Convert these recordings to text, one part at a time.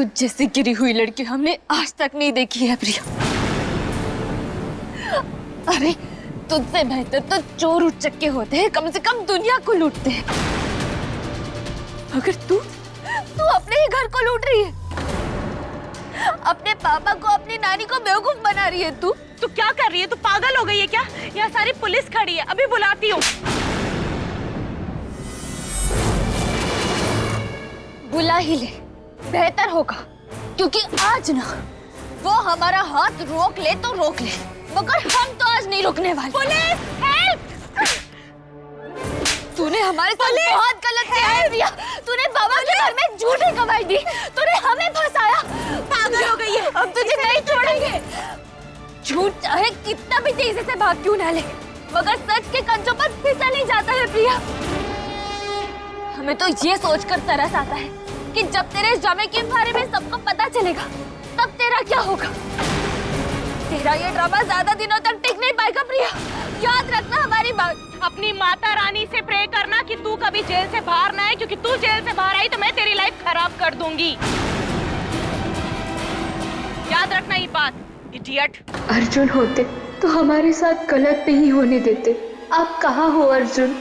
तुझ जैसी गिरी हुई लड़की हमने आज तक नहीं देखी है प्रिया। अरे तुझसे बेहतर तो चोर उचक्के होते हैं, कम से कम दुनिया को लूटते हैं। मगर तू अपने ही घर को लूट रही है, अपने पापा को, अपनी नानी को बेवकूफ बना रही है। तू क्या कर रही है? तू पागल हो गई है क्या? यहाँ सारी पुलिस खड़ी है, अभी बुलाती हूँ। बुला ही ले, बेहतर होगा, क्योंकि आज ना वो हमारा हाथ रोक ले तो रोक ले, मगर हम तो आज नहीं रुकने वाले। Police help! तूने हमारे साथ बहुत गलत किया है प्रिया। तूने बाबा के घर में झूठी गवाही दी, तूने हमें फंसाया। पागल हो गई है, अब तुझे नहीं छोड़ेंगे। झूठ चाहे कितना भी तेजी से भाग क्यों ना ले, मगर सच के कंचों पर फिसल नहीं जाता है प्रिया। हमें तो ये सोचकर तरस आता है कि जब तेरे जामे के बारे में सबको पता चलेगा तब तेरा क्या होगा। तेरा ये ड्रामा ज्यादा दिनों तक टिक नहीं पाएगा प्रिया, याद रखना हमारी बात। अपनी माता रानी से प्रे करना कि तू कभी जेल से बाहर ना आए, क्योंकि तू जेल से बाहर आई तो मैं तेरी लाइफ खराब कर दूंगी। याद रखना ये बात, इडियट। अर्जुन होते तो हमारे साथ गलत नहीं होने देते। आप कहाँ हो अर्जुन?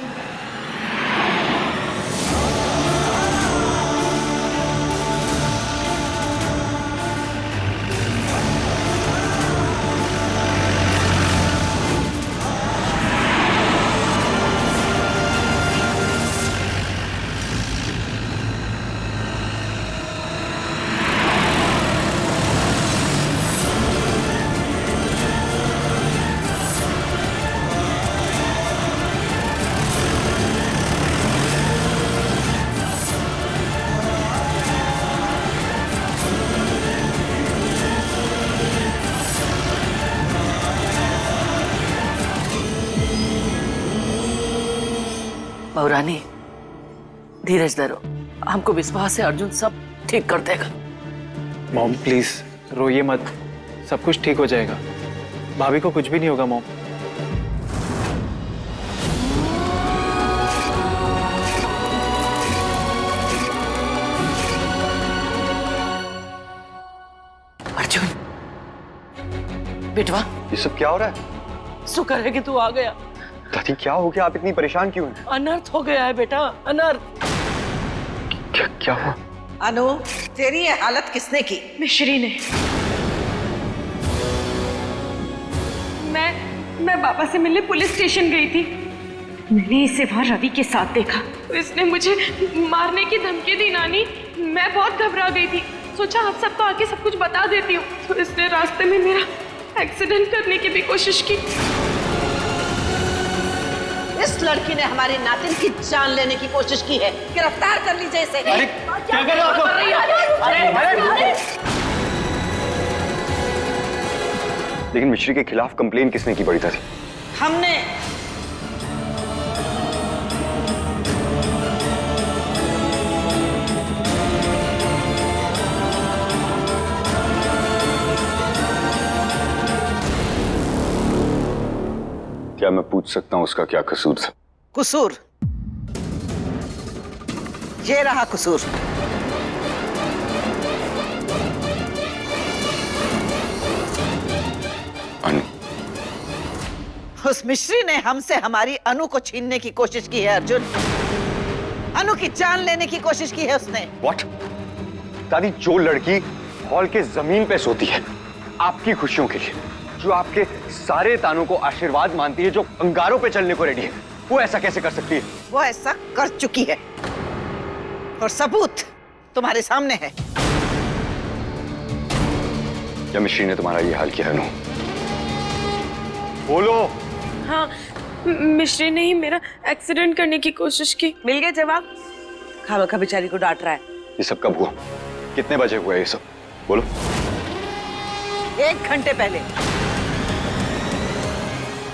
रानी, धीरज धरो, हमको विश्वास है अर्जुन सब ठीक कर देगा। मॉम प्लीज रोइए मत, सब कुछ ठीक हो जाएगा। भाभी को कुछ भी नहीं होगा मॉम। अर्जुन बेटवा, ये सब क्या हो रहा है? शुक्र है कि तू आ गया। दादी क्या हो गया? आप इतनी परेशान क्यों हैं? अनर्थ हो गया है बेटा, अनर्थ। क्या हुआ? अनु, तेरी ये हालत किसने की? मिश्री ने। मैं बाबा से मिलने पुलिस स्टेशन गई थी। मैंने इसे वहां रवि के साथ देखा तो इसने मुझे मारने की धमकी दी। नानी, मैं बहुत घबरा गई थी, सोचा आप सबको आके सब कुछ बता देती हूँ, तो इसने रास्ते में मेरा एक्सीडेंट करने की भी कोशिश की। इस लड़की ने हमारी नातिन की जान लेने की कोशिश की है, गिरफ्तार कर लीजिए इसे। अरे क्या कर रहे हो आप? लेकिन मिश्री के खिलाफ कंप्लेन किसने की बड़ी दादी? हमने। क्या मैं पूछ सकता हूँ उसका क्या कसूर था? कसूर? ये रहा कसूर। अनु। उस मिश्री ने हमसे हमारी अनु को छीनने की कोशिश की है अर्जुन। अनु की जान लेने की कोशिश की है उसने। What? दादी, जो लड़की हॉल के जमीन पे सोती है आपकी खुशियों के लिए, जो आपके सारे तानों को आशीर्वाद मानती है, जो अंगारों पे चलने को रेडी है, वो ऐसा कैसे कर सकती है? वो ऐसा कर चुकी है और सबूत तुम्हारे सामने है। क्या मिश्री ने तुम्हारा ये हाल किया? अनु बोलो। हाँ, मिश्री ने ही मेरा एक्सीडेंट करने की कोशिश की। मिल गया जवाब? खामखा बेचारी को डांट रहा है। ये सब कब हुआ? कितने बजे हुआ ये सब? बोलो। 1 घंटे पहले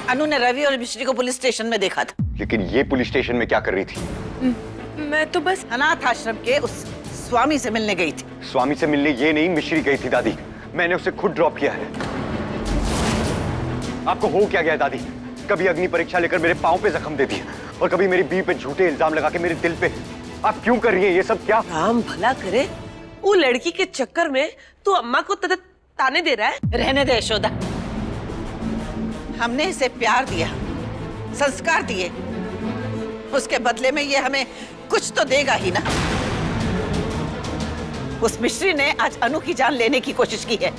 अनु ने रवि और मिश्री को पुलिस स्टेशन में देखा था। लेकिन ये पुलिस स्टेशन में क्या कर रही थी? मैं तो बस अनाथ आश्रम के उस स्वामी से मिलने गई थी। स्वामी से मिलने ये नहीं, मिश्री गई थी दादी। मैंने उसे खुद ड्रॉप किया है। आपको हो क्या गया दादी? कभी अग्नि परीक्षा लेकर मेरे पांव पे जख्म देती है और कभी मेरी बीवी पे झूठे इल्जाम लगा के मेरे दिल पे। आप क्यों कर रही हैं ये सब? क्या राम भला करे, वो लड़की के चक्कर में तू अम्मा को ताने दे रहा है? रहने दे यशोदा। हमने इसे प्यार दिया, संस्कार दिए, उसके बदले में ये हमें कुछ तो देगा ही ना। उस मिश्री ने आज अनु की जान लेने की कोशिश की है।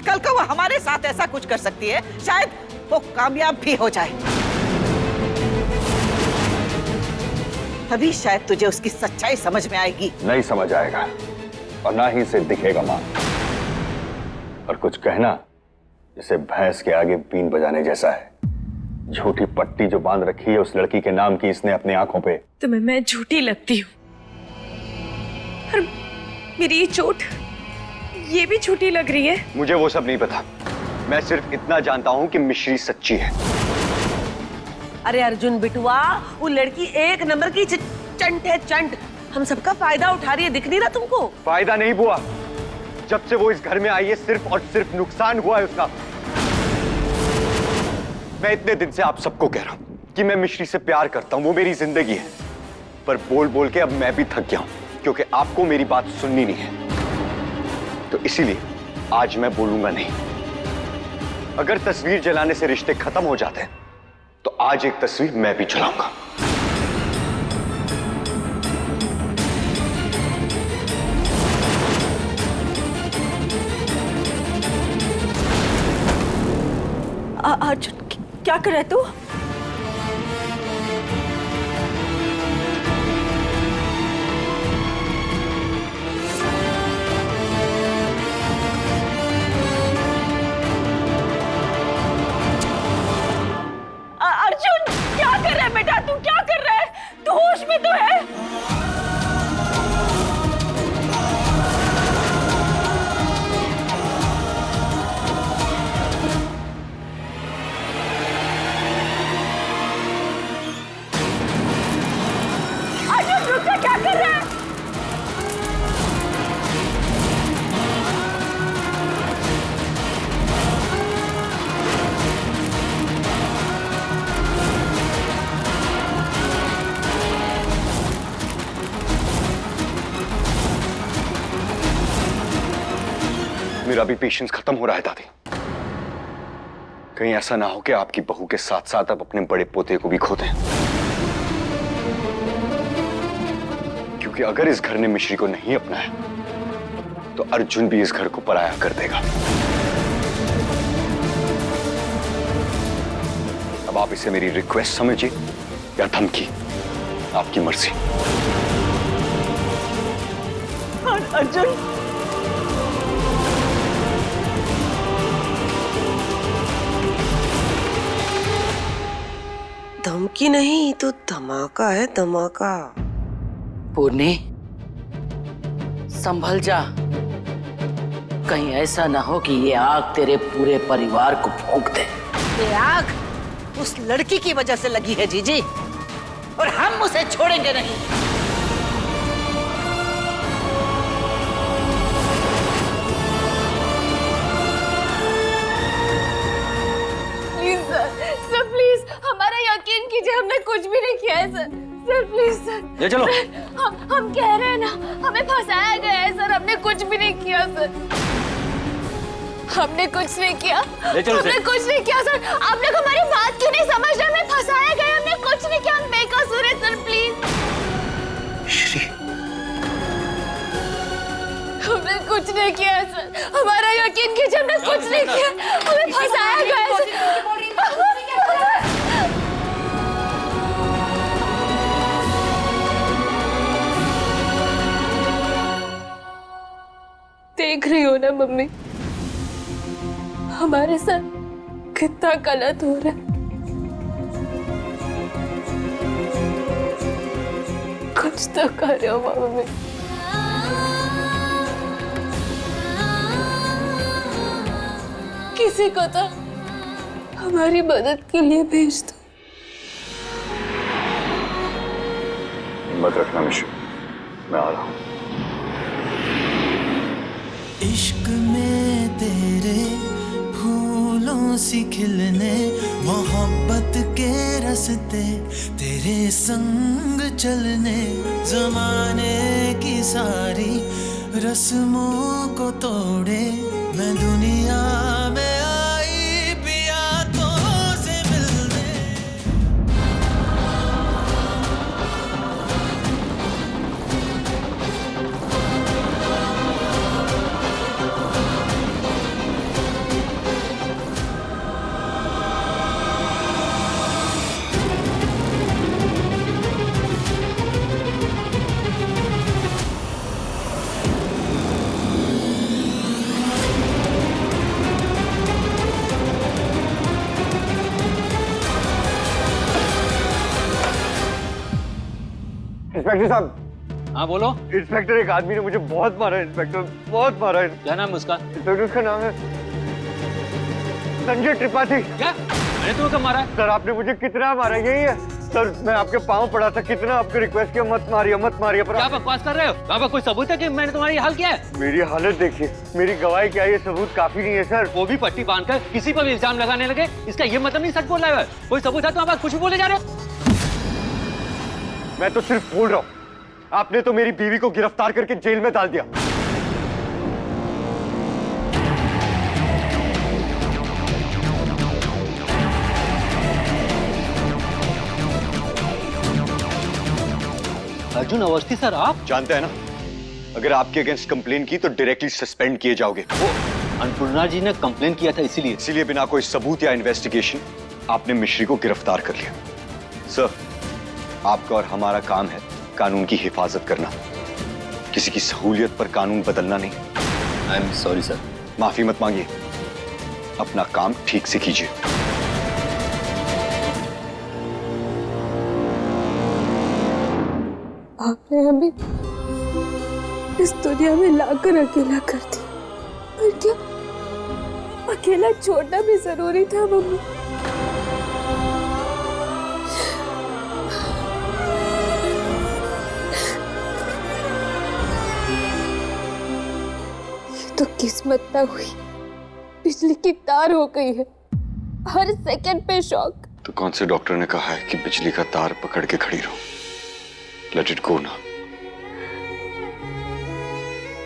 कल को वो हमारे साथ ऐसा कुछ कर सकती है, शायद वो कामयाब भी हो जाए। अभी शायद तुझे उसकी सच्चाई समझ में आएगी। नहीं समझ आएगा और ना ही इसे दिखेगा माँ। और कुछ कहना जैसे भैंस के आगे बीन बजाने जैसा है। झूठी पट्टी जो बांध रखी है उस लड़की के नाम की इसने अपनी आंखों पे। तुम्हें मैं झूठी लगती हूँ और मेरी ये चोट ये भी झूठी लग रही है। मुझे वो सब नहीं पता, मैं सिर्फ इतना जानता हूँ कि मिश्री सच्ची है। अरे अर्जुन बिटुआ, वो लड़की एक नंबर की चंट है, चंट। हम सबका फायदा उठा रही है, दिख नहीं रहा तुमको? फायदा नहीं बुआ, जब से वो इस घर में आई है सिर्फ और सिर्फ नुकसान हुआ है उसका। मैं इतने दिन से आप सबको कह रहा हूं कि मैं मिश्री से प्यार करता हूं, वो मेरी जिंदगी है। पर बोल बोल के अब मैं भी थक गया हूं, क्योंकि आपको मेरी बात सुननी नहीं है। तो इसीलिए आज मैं बोलूंगा नहीं। अगर तस्वीर जलाने से रिश्ते खत्म हो जाते हैं तो आज एक तस्वीर मैं भी जलाऊंगा। अर्जुन, क्या कर रहा है तू? अर्जुन, क्या कर रहा है बेटा? तू क्या कर रहा है? तू होश में तो है? अर्जुन रुक जा, क्या कर रहा है? मेरा भी पेशेंस खत्म हो रहा है दादी। कहीं ऐसा ना हो कि आपकी बहू के साथ साथ अब अपने बड़े पोते को भी खो दें। क्योंकि अगर इस घर ने मिश्री को नहीं अपनाया तो अर्जुन भी इस घर को पराया कर देगा। अब आप इसे मेरी रिक्वेस्ट समझिए या धमकी, आपकी मर्जी। अर्जुन, धमकी नहीं तो धमाका है, धमाका। पूर्णी, संभल जा। कहीं ऐसा ना हो कि ये आग तेरे पूरे परिवार को फूंक दे। ये आग उस लड़की की वजह से लगी है जीजी, और हम उसे छोड़ेंगे नहीं। सर प्लीज हमारा यकीन कीजिए, हमने कुछ भी नहीं किया है सर। सर प्लीज सर, ले चलो। हम कह रहे हैं ना, हमें फंसाया गया है सर, हमने कुछ भी नहीं किया सर। हमने कुछ नहीं किया, हमने कुछ नहीं किया सर। आप लोग हमारी बात क्यों नहीं समझ रहे? हमें फंसाया गया, हमने कुछ नहीं किया, हम बेकसूर हैं सर। प्लीज श्री, हमने कुछ नहीं किया सर, हमारा यकीन कीजिए, हमने कुछ नहीं किया, हमें फंसाया गया है सर। देख रही हो ना मम्मी, हमारे साथ कितना गलत हो रहा है। कुछ तो करो मम्मी। किसी को तो हमारी मदद के लिए भेज दो। हिम्मत रखना मिश्री, मैं आ रहा हूं। इश्क में तेरे फूलों सी खिलने, मोहब्बत के रास्ते तेरे संग चलने, जमाने की सारी रस्मों को तोड़े मैं दुनिया में आई पिया तो से मिलने। इंस्पेक्टर साहब। हाँ बोलो। इंस्पेक्टर, एक आदमी ने मुझे बहुत मारा है इंस्पेक्टर, बहुत मारा है। क्या नाम है उसका? इंस्पेक्टर, उसका नाम है संजय त्रिपाठी। क्या? मैंने तुम्हें कब मारा है? सर आपने मुझे कितना मारा, यही है सर। मैं आपके पाँव पड़ा था, कितना आपको रिक्वेस्ट किया मत मारिए मत मारिए, पर क्या बकवास कर रहे हो? आपका कोई सबूत है कि मैंने तुम्हारी हाल किया है? मेरी हालत देखिए, मेरी गवाही क्या, ये सबूत काफी नहीं है सर। वो भी पट्टी बांधकर किसी पर भी इल्जाम लगाने लगे, इसका ये मतलब नहीं सच बोल रहा है। कोई सबूत है तो आप कुछ भी बोले जा रहे हो? मैं तो सिर्फ बोल रहा हूँ, आपने तो मेरी बीवी को गिरफ्तार करके जेल में डाल दिया। अर्जुन अवस्थी सर, आप जानते हैं ना, अगर आपके अगेंस्ट कंप्लेन की तो डायरेक्टली सस्पेंड किए जाओगे। वो अन्नपूर्णा जी ने कंप्लेन किया था इसीलिए बिना कोई सबूत या इन्वेस्टिगेशन आपने मिश्री को गिरफ्तार कर लिया। सर, आपका और हमारा काम है कानून की हिफाजत करना, किसी की सहूलियत पर कानून बदलना नहीं। I am sorry sir. माफी मत मांगिए, अपना काम ठीक से कीजिए। आपने हमें इस दुनिया में लाकर अकेला कर दिया, पर क्या अकेला छोड़ना भी जरूरी था मम्मी? ये तो किस्मत ना हुई, बिजली की तार हो गई है, हर सेकंड पे शॉक। तो कौन से डॉक्टर ने कहा है कि बिजली का तार पकड़ के खड़ी रहो? लेट इट गो ना।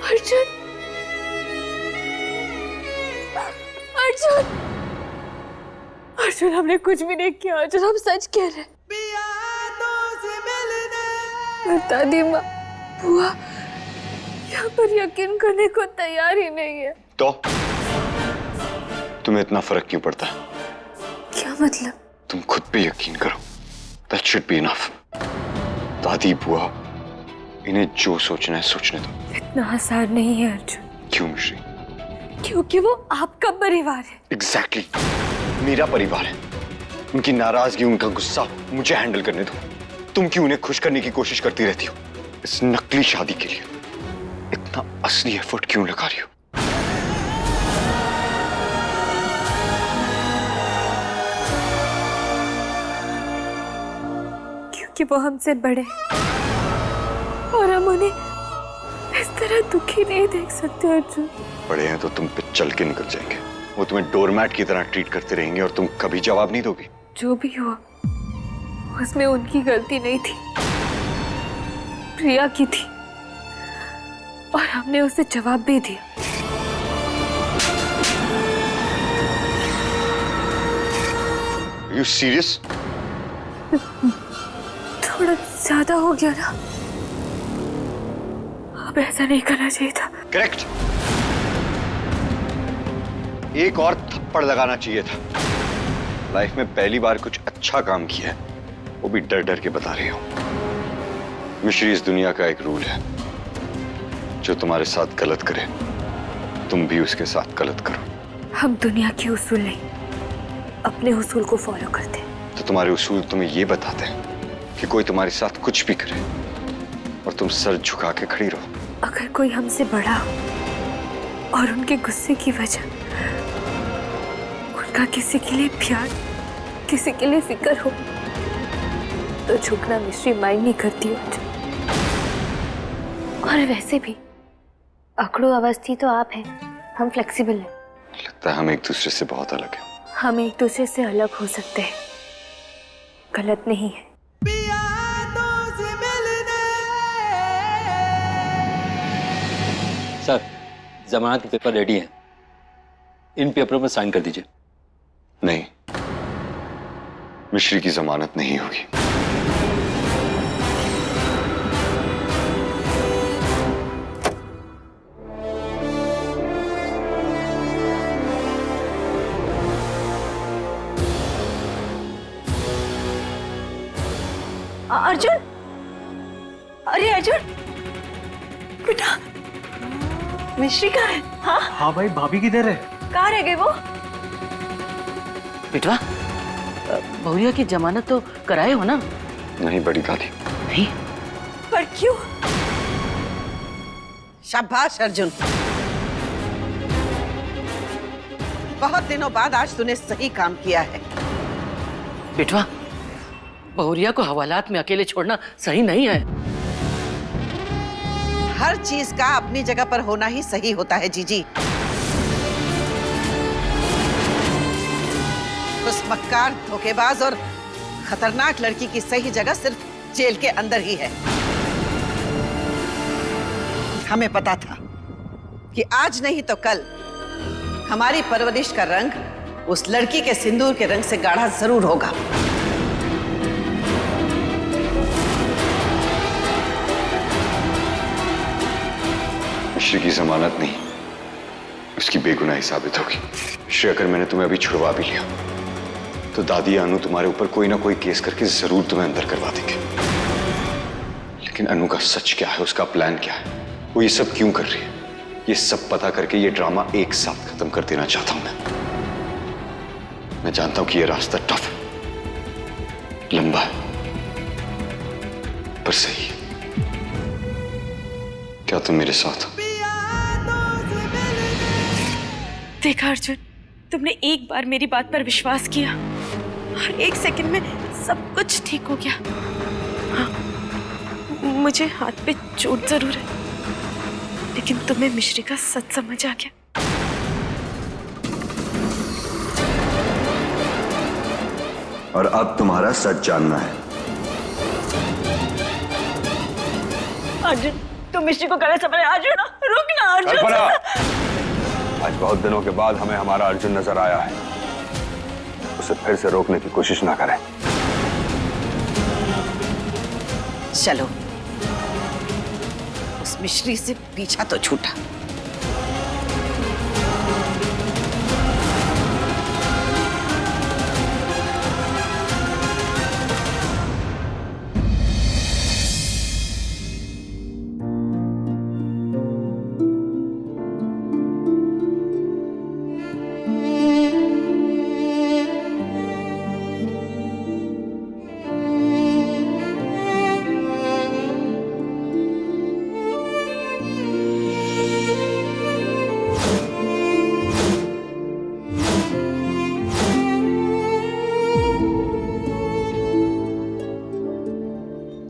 अर्जुन, अर्जुन, अर्जुन, हमने कुछ भी नहीं किया अर्जुन, हम सच कह रहे हैं। दादी माँ, बुआ यहाँ पर यकीन करने को तैयार ही नहीं है। तो तुम्हें इतना फर्क क्यों पड़ता है? क्या मतलब? तुम खुद पे यकीन करो, that should be enough। दादी बुआ, इन्हें जो सोचना है सोचने दो। इतना आसान नहीं है अर्जुन। क्यों मिश्री? क्योंकि वो आपका परिवार है। एग्जैक्टली, मेरा परिवार है। उनकी नाराजगी, उनका गुस्सा मुझे हैंडल करने दो। तुम क्यों उन्हें खुश करने की कोशिश करती रहती हो? इस नकली शादी के लिए इतना असली एफर्ट क्यों लगा रही हो? क्योंकि वो हमसे बड़े हैं और हम उन्हें इस तरह दुखी नहीं देख सकते अर्जुन। बड़े हैं तो तुम पे चल के निकल जाएंगे। वो तुम्हें डोरमैट की तरह ट्रीट करते रहेंगे और तुम कभी जवाब नहीं दोगी। जो भी हुआ उसमें उनकी गलती नहीं थी, प्रिया की थी, और हमने उसे जवाब भी दिया। Are you serious? थोड़ा ज्यादा हो गया ना, अब ऐसा नहीं करना चाहिए था। करेक्ट, एक और थप्पड़ लगाना चाहिए था। लाइफ में पहली बार कुछ अच्छा काम किया है, वो भी डर डर के बता रही हूं। मिश्री, इस दुनिया का एक रूल है, जो तुम्हारे साथ गलत करे तुम भी उसके साथ गलत करो। हम दुनिया के उसूल नहीं, अपने उसूल को फॉलो करते। तो तुम्हारे उसूल तुम्हें ये बताते हैं कि कोई तुम्हारे साथ कुछ भी करे और तुम सर झुका के खड़ी रहो। अगर कोई हमसे बड़ा हो और उनके गुस्से की वजह उनका किसी के लिए प्यार, किसी के लिए फिक्र हो, तो झुकना मिश्री माइंड नहीं करती हो। और वैसे भी अकड़ू अवस्थी तो आप हैं, हम फ्लेक्सिबल हैं। लगता है हम एक दूसरे से बहुत अलग हैं। हम एक दूसरे से अलग हो सकते हैं, गलत नहीं है। जमानत के पेपर रेडी हैं। इन पेपरों पर साइन कर दीजिए। नहीं, मिश्री की जमानत नहीं होगी। अर्जुन, अरे अर्जुन बेटा, मिश्री कहाँ है? हाँ हाँ भाई, भाभी किधर है? कहाँ रह गए वो? बेटवा, बहुरिया की जमानत तो कराए हो ना? नहीं बड़ी दादी। नहीं? पर क्यों? शाबाश अर्जुन, बहुत दिनों बाद आज तूने सही काम किया है। बेटवा, बहुरिया को हवालात में अकेले छोड़ना सही नहीं है। हर चीज का अपनी जगह पर होना ही सही होता है जीजी। उस मक्कार, धोखेबाज और खतरनाक लड़की की सही जगह सिर्फ जेल के अंदर ही है। हमें पता था कि आज नहीं तो कल हमारी परवरिश का रंग उस लड़की के सिंदूर के रंग से गाढ़ा जरूर होगा। मिश्री की जमानत नहीं, उसकी बेगुनाही साबित होगी। मिश्री, अगर मैंने तुम्हें अभी छुड़वा भी लिया तो दादी अनु तुम्हारे ऊपर कोई ना कोई केस करके जरूर तुम्हें अंदर करवा देंगे। लेकिन अनु का सच क्या है, उसका प्लान क्या है, वो ये सब क्यों कर रही है, ये सब पता करके ये ड्रामा एक साथ खत्म कर देना चाहता हूं मैं जानता हूं कि ये रास्ता टफ है, लंबा है, पर सही है। क्या तुम मेरे साथ हो? देखा अर्जुन, तुमने एक बार मेरी बात पर विश्वास किया और एक सेकंड में सब कुछ ठीक हो गया। हाँ, मुझे हाथ पे चोट जरूर है, लेकिन तुम्हें मिश्री का सच समझ आ गया। और अब तुम्हारा सच जानना है। अर्जुन, तुम मिश्री को गलत समझ रहे हो। अर्जुन, रुक ना अर्जुन। कल्पना, आज बहुत दिनों के बाद हमें हमारा अर्जुन नजर आया है, उसे फिर से रोकने की कोशिश ना करें। चलो, उस मिश्री से पीछा तो छूटा।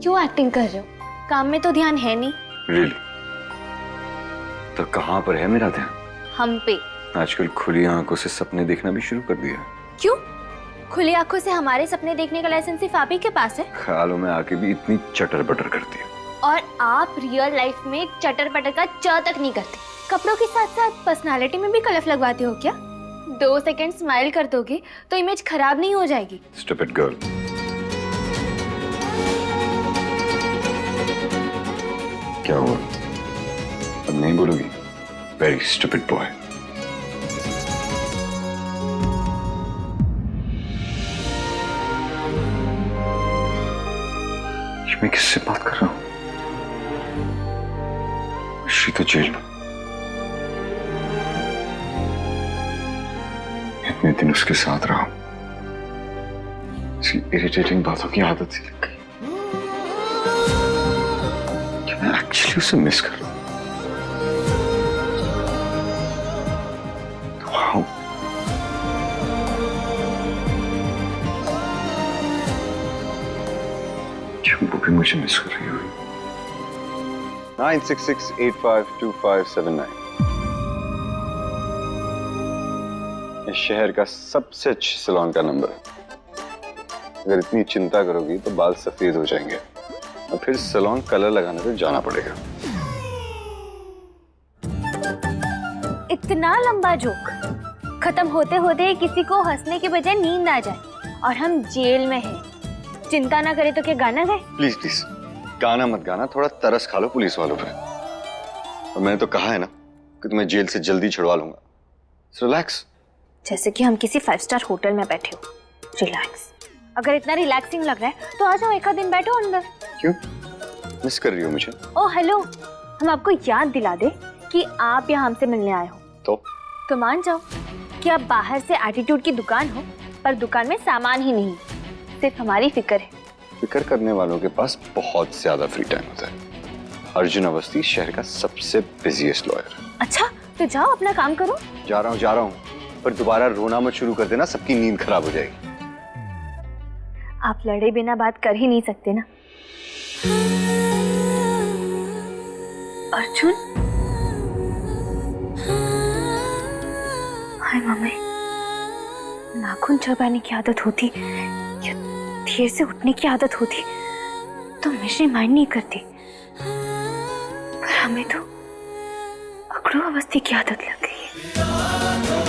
क्यों एक्टिंग कर रहे हो? काम में तो ध्यान है नहीं। Really? तो कहां पर है मेरा ध्यान? हम पे। आजकल खुली आंखों से सपने देखना भी शुरू कर दिया। क्यों? खुली आंखों से हमारे सपने देखने का लाइसेंस सिर्फ आप ही के पास है। ख्यालों में आके भी इतनी चटर बटर करती है। और आप रियल लाइफ में चटर पटर का च तक नहीं करते। कपड़ों के साथ साथ पर्सनालिटी में भी कलफ लगवाते हो क्या? 2 सेकंड स्माइल कर दोगे तो इमेज खराब नहीं हो जाएगी। Stupid girl. क्या हुआ? अब नहीं बोलोगी? Very stupid boy. मैं किससे बात कर रहा हूं? श्री तो जेल में। इतने दिन उसके साथ रहा, इसकी इरिटेटिंग बातों की आदत सी लग गई। क्या मैं एक्चुअली उसे मिस कर रहा हूं? Wow. क्यों वो भी मुझे मिस कर रही होगी? 9668525579 इस शहर का सबसे अच्छे सैलून का नंबर है। अगर इतनी चिंता करोगी तो बाल सफेद हो जाएंगे और फिर सैलून कलर लगाने पे जाना पड़ेगा। इतना लंबा जोक खत्म होते होते किसी को हंसने के बजाय नींद आ जाए और हम जेल में हैं। चिंता ना करे तो क्या गाना गाए? प्लीज प्लीज गाना मत गाना, थोड़ा तरस खा लो पुलिस वालों पे। और मैंने तो कहा है ना कि तुम्हें जेल से जल्दी छुड़वा लूंगा। रिलैक्स। जैसे कि हम किसी 5 स्टार होटल में बैठे हो। रिलैक्स। अगर इतना रिलैक्सिंग लग रहा है तो आ जाओ, एक आध दिन बैठो अंदर। क्यों मिस कर रही हो मुझे? ओह हेलो, हम आपको याद दिला दे कि आप यहाँ हमसे मिलने आए हो तो मान जाओ कि आप बाहर से एटीट्यूड की दुकान हो पर दुकान में सामान ही नहीं, सिर्फ हमारी फिक्र है। फिक्र करने वालों के पास बहुत ज्यादा फ्री टाइम होता है। अर्जुन अवस्थी शहर का सबसे बिजीएस्ट लॉयर। अच्छा तो जाओ अपना काम करो। जा रहा हूँ पर दोबारा रोना मत शुरू कर देना, सबकी नींद खराब हो जाएगी। आप लड़े बिना बात कर ही नहीं सकते ना। अर्जुन, हाय मम्मी, नाखून चबाने की आदत होती या देर से उठने की आदत होती तो मिश्री माइंड नहीं करती, पर हमें तो अकड़ू अवस्थी की आदत लग गई है।